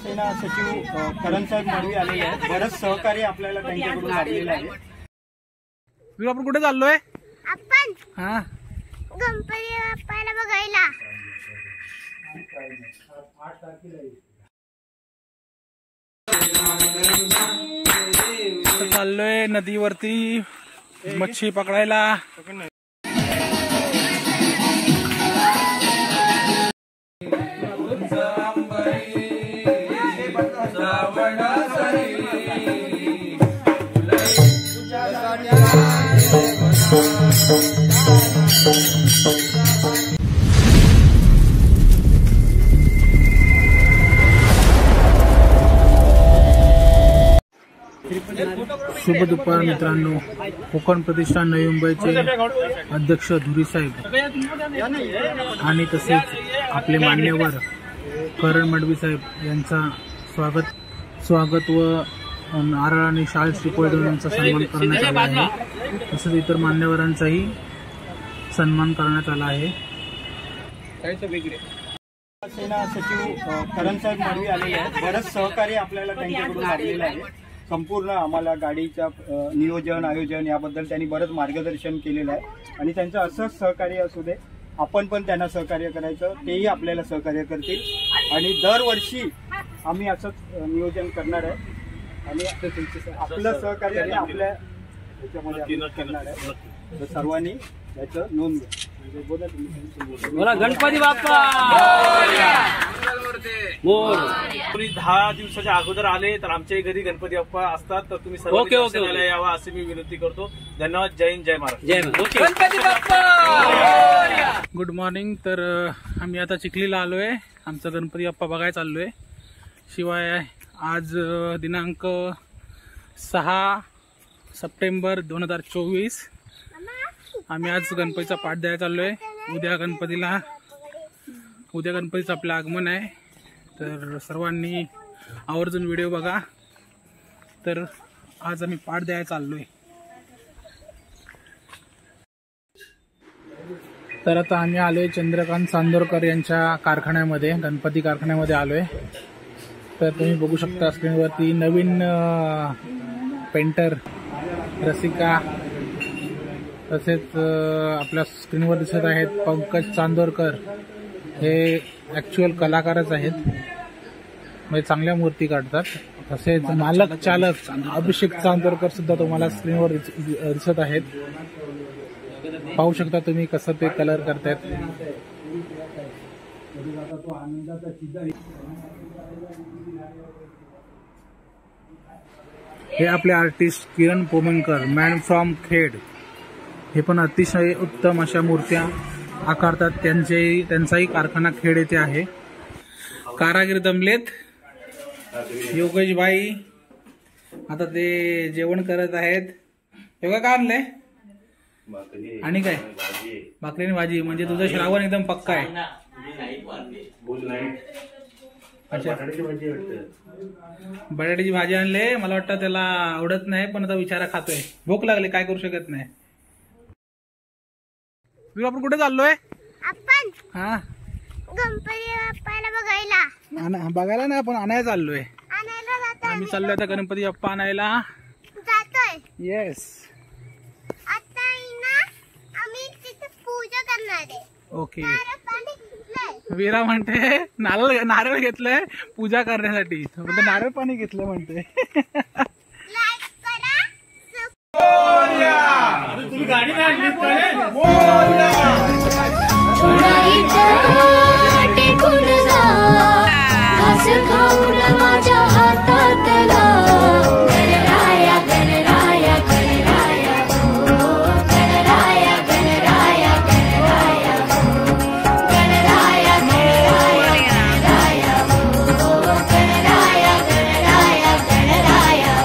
सेना सचिव करण साहेब मडवी आलेले आहेत. बरंच सहकार्य आपल्याला त्यांच्याकडून लाभलेलं आहे. आपण कुठे चाललोय? आपण हा गणपती बाप्पाला बघायला. चाललोय नदीवरती मच्छी पकडायला. शुभ दुपार मित्रांनो. कोकण प्रतिष्ठान नवी मुंबईचे अध्यक्ष धुरी साहेब आणि तसेच आपले मान्यवर करण मडवी साहेब यांचा स्वागत व नारळ आणि शाल श्रीफळ देऊन यांचा सन्मान करण्यात आला आहे. तसेच इतर मान्यवरांचाही सन्मान करण्यात आला आहे. सेना सचिव करण साहेब मडवी आलेले आहेत. बरंच सहकार्य आपल्याला त्यांच्याकडून लाभलेलं आहे. संपूर्ण आम्हाला गाडीच्या नियोजन आयोजन याबद्दल त्यांनी बरंच मार्गदर्शन केलेलं आहे आणि त्यांचं असंच सहकार्य असू दे. आपण पण त्यांना सहकार्य करायचं, तेही आपल्याला सहकार्य करतील आणि दरवर्षी आम्ही असंच नियोजन करणार आहे आणि आपलं सहकार्य आपल्या ह्याच्यामध्ये करणार आहे. तर सर्वांनी याचं नोंद घ्या. बोला गणपती बाप्पा. 10 दिवसाच्या अगोदर आले तर आमच्या घरी गणपती बाप्पा असतात, तर तुम्ही सर्वांनी यावा असे मी विनंती करतो. धन्यवाद. जय हिंद, जय महाराष्ट्र. जय गणपती बाप्पा. Good morning. तर आम्ही आता चिखलीला आलोय. आमचा गणपती बाप्पा बघायला चाललोय. शिवाय आज दिनांक 6 सप्टेंबर 2024. आम्ही आज गणपतीचा पाठ द्यायला चाललोय. उद्या गणपतीचं आपलं आगमन आहे. तर सर्वांनी आवर्जून व्हिडिओ बघा. तर आज आम्ही पाठ द्यायला चाललोय. तर आता आम्ही आलोय चंद्रकांत चांदोरकर यांच्या कारखान्यामध्ये, गणपती कारखान्यामध्ये आलोय. तर तुम्ही बघू शकता स्क्रीनवरती नवीन पेंटर रसिका, तसेच आपल्या स्क्रीनवर दिसत आहेत पंकज चांदोरकर. हे ॲक्च्युअल कलाकारच आहेत, म्हणजे चांगल्या मूर्ती काढतात. तसेच मालक चालक अभिषेक चांदोरकर सुद्धा तुम्हाला स्क्रीनवर दिसत आहेत. पाहू शकता तुम्ही कसं ते कलर करतायत. हे आपले artist Kiran Pomankar, man from Khed. हे पण अतिशय उत्तम अशा मूर्त्या आकारतात. त्यांचाही कारखाना खेड येथे आहे. कारागीर दमलेत. योगेश भाई आता ते जेवण करत आहेत. योगा का आणलंय? आणि काय? भाकरी आणि भाजी. म्हणजे तुझं श्रावण एकदम पक्का आहे. अच्छा, बटाट्याची भाजी आणले. मला वाटतं त्याला आवडत नाही, पण आता विचारा खातोय. भूक लागली, काय करू शकत नाही. आपण कुठे चाललोय? आपण हा गणपती बाप्पाला बघायला. बघायला नाही, आपण आणायला चाललोय. आणायला जातोय. आम्ही चाललोय आता गणपती बाप्पा आणायला. जातोय. येस. आता ना आम्ही तिथे पूजा करणार आहे. ओके. पाणी घेतलंय. वीरा म्हणते नारळ घेतलंय पूजा करण्यासाठी. म्हणजे नारळ पाणी घेतलंय म्हणते. लाईक करा. तुम्ही गाडी नाही माझ्या हातातला गणराया गणराया गणराया गणराया गणराया गणराया गणराया गणराया गणराया गणराया गणराया गणराया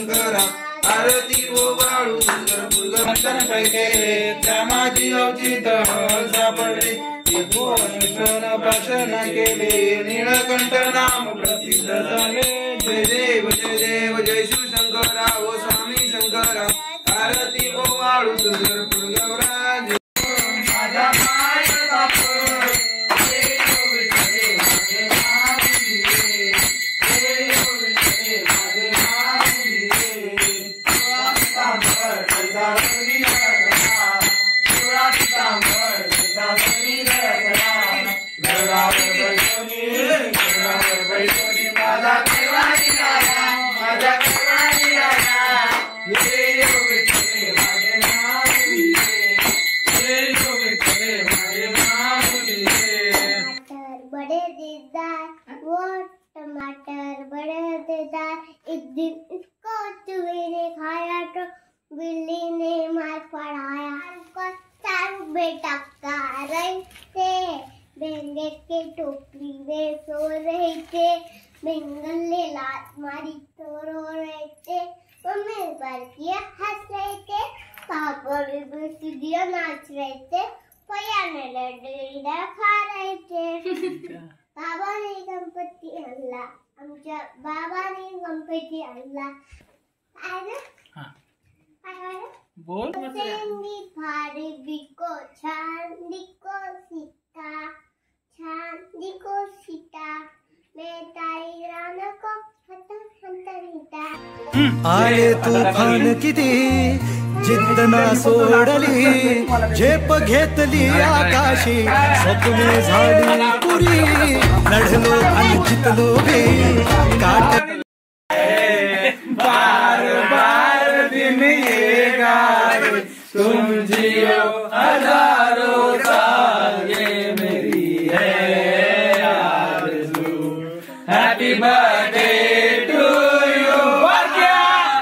शंकरा आरती ओवाळू सुंदर केले रामाची अवचित सापडले भुवनेश्वर भाषण केले नीळकंठ नाम प्रसिद्ध झाले जय देव जय शिवशंकरा ओ स्वामी शंकरा आरती ओवाळू सुंदर गौराज माझा पाय बड़े देदार वो टमाटर बड़े देदार एक दिन इसको चूहे ने खाया तो बिल्ली ने मार पड़ाया उसको चार बेटा खा रहे थे बेंगल के टोकरी में सो रहे थे बेंगल ने लात मारी तो रो रहे थे मम्मी पर किया हंस रहे थे पापा भी सीढ़ियाँ नाच रहे थे भैया ने लड्डू खा रहे थे बाबाने गणपती आणला आमच्या बाबाने गणपती आणला बोल फाड़ी बिको छान दिको सीता मैं ताई राना को आले तुफान किती जिद्द ना सोडली झेप घेतली आकाशी स्वप्ने झाली पुरी लढलो आणि जितलो बी काट बार बार दिन येगा तुम जियो हजारों साल ये मेरी है आरज़ू happy birthday to you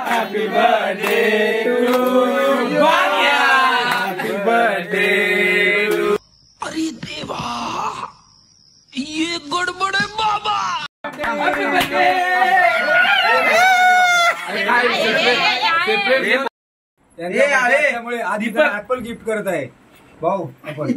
happy birthday to you happy birthday अरे देवा ये गडबड आहे बाबा हैप्पी बर्थडे त्यामुळे आधी ऍपल गिफ्ट करत आहे भाऊ आपण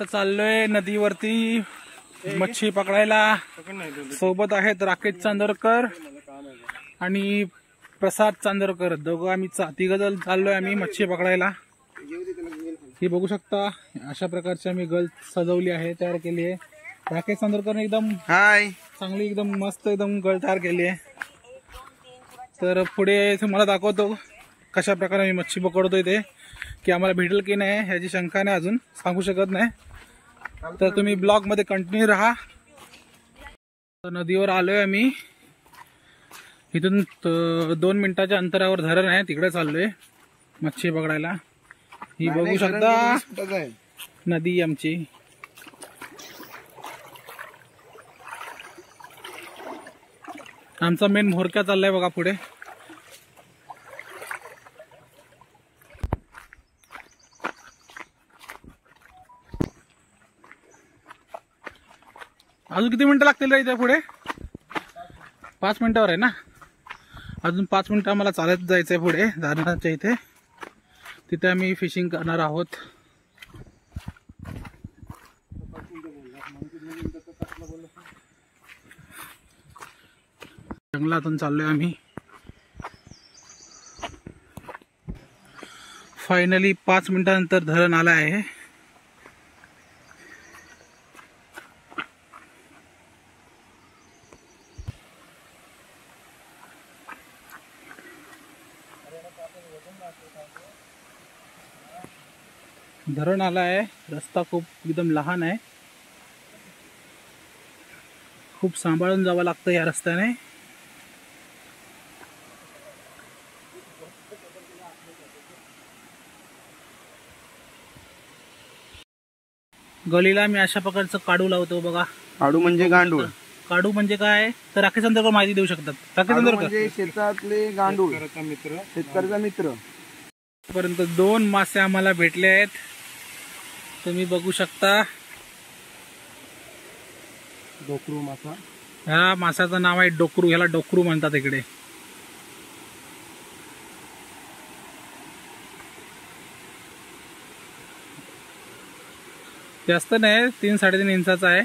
चाललोय नदीवरती मच्छी पकडायला सोबत आहेत राकेश चांदोरकर आणि प्रसाद चांदोरकर. दोघं आम्ही तिघजण चाललोय आम्ही मच्छी पकडायला. ही बघू शकता अशा प्रकारची आम्ही गल सजवली आहे, तयार केली आहे. राकेश चांदोरकरने एकदम चांगली एकदम मस्त एकदम गल तयार केली आहे. तर पुढे तुम्हाला दाखवतो कशा प्रकारे आम्ही मच्छी पकडतोय ते, की आम्हाला भेटेल की नाही ह्याची शंका नाही, अजून सांगू शकत नाही. तर तुम्ही ब्लॉग मध्ये कंटिन्यू राहा. नदीवर आलोय आम्ही. इथून 2 मिनिटाच्या अंतरावर धरण आहे, तिकडे चाललोय मच्छी पकडायला. ही बघू शकता नदी आमची. आमचा मेन म्होरक्या चाललाय बघा पुढे. अजून किती मिनिटं लागतील रे इथे पुढे? 5 मिनिटावर आहे ना. अजून 5 मिनिटं आम्हाला चालत जायचंय पुढे धरणाच्या इथे. तिथे आम्ही फिशिंग करणार आहोत. जंगलातून चाललोय आम्ही. फायनली 5 मिनिटानंतर धरण आलं आहे. धरण आला आहे. रस्ता खूप एकदम लहान आहे, खूप सांभाळून जावं लागतं या रस्त्याने. गलीला मी अशा प्रकारचं काडू लावतो बघा. काडू म्हणजे गांडूळ. काडू म्हणजे काय तर राकेश चांदोरकर माहिती देऊ शकतात. राकेश चांदोरकर शेतातले गांडूळ, शेतकऱ्याचा मित्र. पर्यंत 2 मासे आम्हाला भेटले आहेत, तुम्ही बघू शकता. डोकरू मासा. ह्या मासाचं नाव आहे डोकरू. ह्याला डोकरू म्हणतात इकडे. जास्त नाही, 3-3.5 इंचाचा आहे.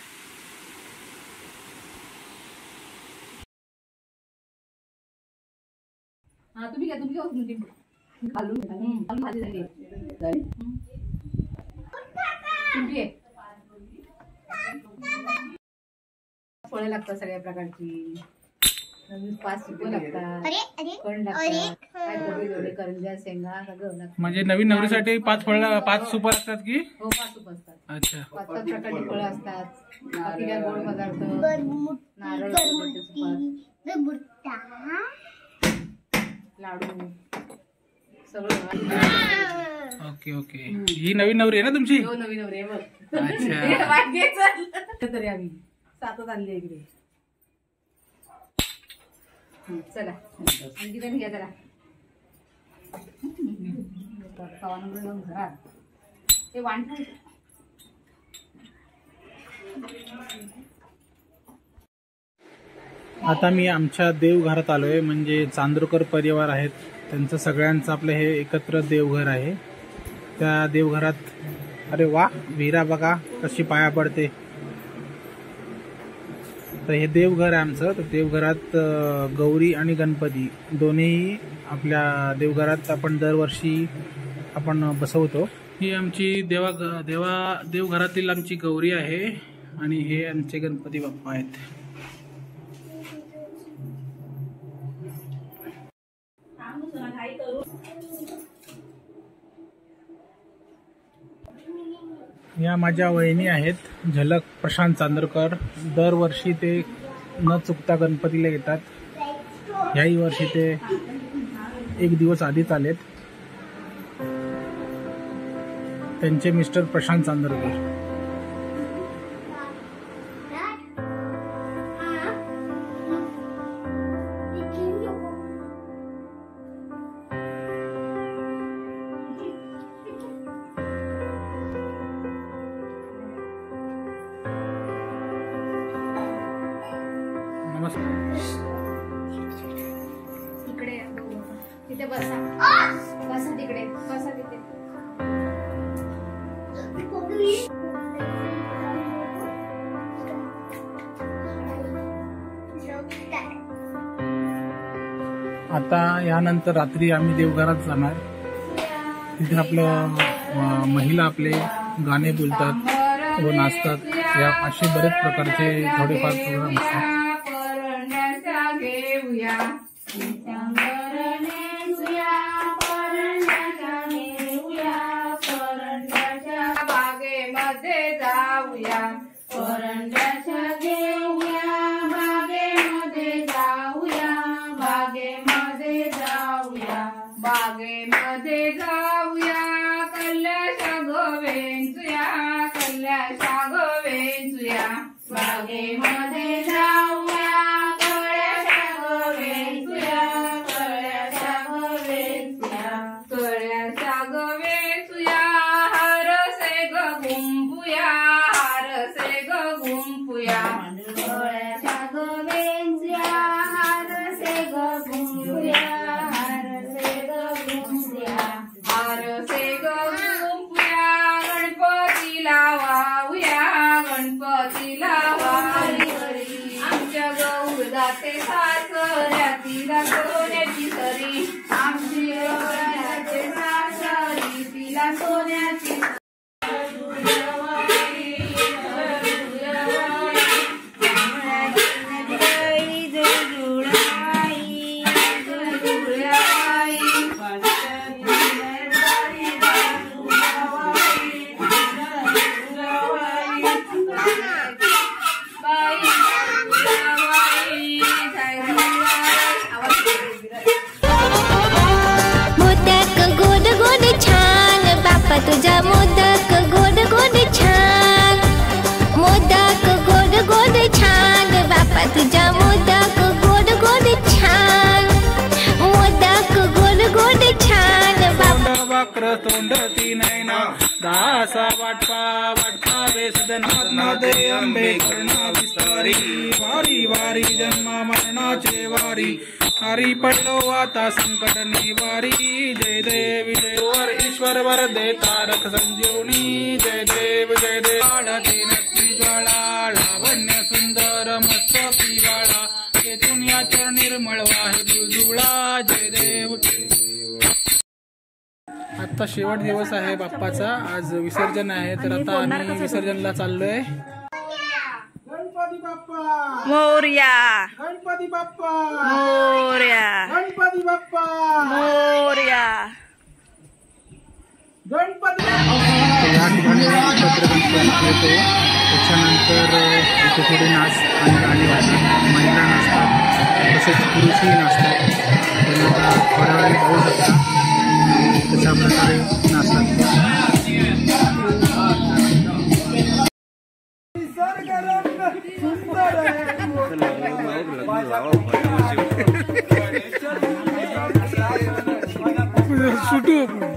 फळं लागतात सगळ्या प्रकारची. 5 सुपं लागतात, कण लागतात, काय थोडे करंज्या शेंगा सगळं लागतं. म्हणजे नवीन नवरीसाठी 5 सुपर असतात की? हो, 5 सुप असतात. अच्छा. 5 प्रकारची फळं असतात. बाकी काय गोड पदार्थ, नारळ, लाडू सगळं. Okay okay. ही नवीन नवरी आहे ना तुमची? हो, नवीन नवरी आहे बघ. अच्छा. तरी आम्ही 7 आणले इकडे. चला आणखी त्यांनी घ्या जरा. खावानंतर जाऊन घरात ते वांट. आता मी आमच्या देवघरात आलोय. म्हणजे चांदोरकर परिवार आहेत, त्यांचं सगळ्यांचं आपलं हे एकत्र देवघर आहे. त्या देवघरात अरे वा, विरा बघा कशी पाया पडते. तर हे देवघर आहे आमचं. तर देवघरात गौरी आणि गणपती दोन्ही आपल्या देवघरात आपण दरवर्षी आपण बसवतो. ही आमची देवघरातील आमची गौरी आहे आणि हे आमचे गणपती बाप्पा आहेत. या माझ्या वहिनी आहेत, झलक प्रशांत चांदोरकर. दरवर्षी ते न चुकता गणपतीला येतात. याही वर्षी ते 1 दिवस आधीच आलेत. त्यांचे मिस्टर प्रशांत चांदोरकर. इकडे तिथे बसा. बसा तिकडे, बसा तिथे. आता यानंतर रात्री आम्ही देवघरात जाणार. तिथे आपलं महिला आपले गाणे बोलतात व नाचतात. या असे बरेच प्रकारचे थोडेफार प्रोग्राम असतात. बागेमध्ये जाऊया, परंड्याच्या घेऊया, बागेमध्ये जाऊया, बागेमध्ये जाऊया, बागेमध्ये जाऊया, कल्ल्याच्या गोवेंचूया, कल्ल्याच्या गोवेंचूया, बागेमध्ये जाऊया, कळ्याच्या गोवेंचूया, कळ्याच्या गोवेंचूया, कळ्याच्या गोवेंचूया, हारसे ग गुंपुया, हारसे ग गुंपुया, कळ्याच्या गोवेंचूया, हारसे ग गुंपुया, हारसे ग गुंपुया, हारसे ग गुंपुया, गणपतीला वाहूया, गणपतीला वाहूया, आमच्या गौर जाते सासऱ्यातीला सोन्याची सरी, आमची गौर जाते सासरी तिला सोन्याची मोदक गोड गोड छान बाप्पा तुझा मोदक गोड गोड छान, मोदक गोड गोड छान बाप्पा तुझा मोदक गोड गोड छान, मोदक गोड गोड छान बाप्पा. वक्र तोंड तीनैना दासा वाटपा वाटपा वेसदनात्मा दे अंबे करुणा विस्तारी, वारी वारी जन्मा मरणाचे वारी, हरी पडलो आता संकट निवारी, जय देव जय वर ईश्वर वर देता रथ संजीवनी, जय देव आळते नक्की ज्वाळा, लावण्य सुंदर मस्त पिवाळा, येथून या चरण निर्मळ वाहे दुजुळा, जय देव. आता शेवट दिवस आहे बाप्पाचा, आज विसर्जन आहे. तर आता आम्ही विसर्जनला चाललोय. गणपती बाप्पा मोरया, गणपती बाप्पा मोरया, गणपती बाप्पा मोरया. गणपती. या ठिकाणी छत्रपती येतो. त्याच्यानंतर इथे थोडे नाच आणि गाणी वाजतात, महिला नाचतात, तसेच पुरुषही नाचतात. त्यांना थोड्या वेळी पाहू शकता कशा प्रकारे नाचतात. सुटू बाळ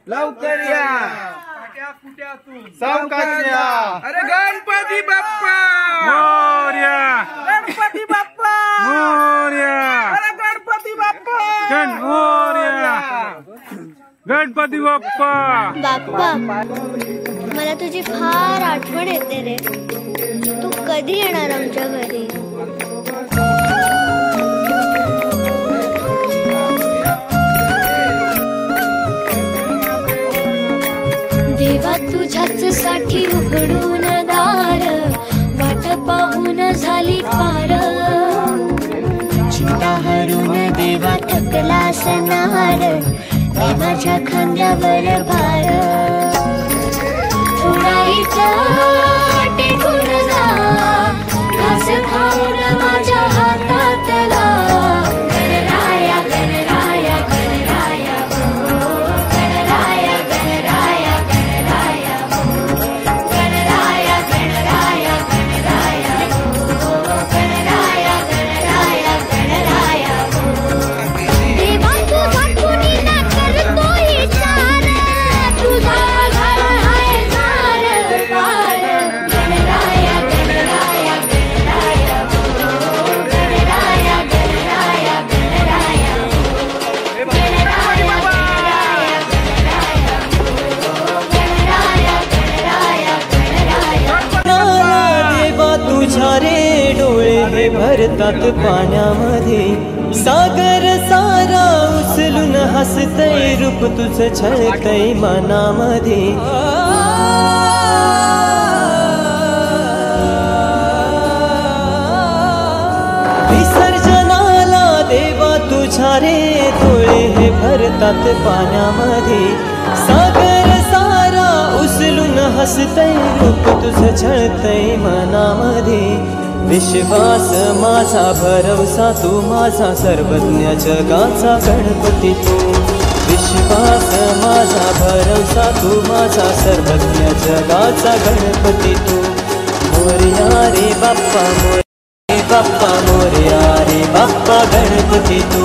लवकर या सावकाश या. अरे गणपती बाप्पा मोरया, गणपती बाप्पा मोरया, अरे गणपती बाप्पा मोरया, गणपती बाप्पा. बाप्पा मला तुझी फार आठवण येते रे. तू कधी येणार आमच्या घरी? देवा तुझ्याच साठी उघडून दार, वाट पाहून झाली पार. चिंता हरून देवा थकला सनार, देवाच्या खांद्यावर भार. उडाईचा टेकून जा, घास खाऊन माझ्या हातातला. गणराया गणराया गणराया हो, गणराया गणराया गणराया हो, गणराया गणराया गणराया हो, गणराया गणराया गणराया हो. देवा तुझा कुणीला करतोय चार, तुझा घाल हाय झार पार. गणराया गणराया गणराया हो, गणराया गणराया गणराया हो, गणराया गणराया गणराया हो, गणराया गणराया गणराया. देवा तुझ्या रे डोळे हे भरतात पाण्यामध्ये. सागर सारा उचलून हसतय, रूप तुझं छळतय मनामध्ये. विसर्जनाला देवा तुझ्या रे डोळे हे भरतात पाण्यामध्ये. सागर सारा उचलून हसतय, रूप तुझं छळतय मनामध्ये. विश्वास माझा भरवसा तू, माझा सर्वज्ञ जगाचा गणपती तू. विश्वास माझा भरवसा तू, माझा सर्वज्ञ जगाचा गणपती तू. मोरया रे बाप्पा मोरया, बाप्पा मोरया रे बाप्पा गणपती तू.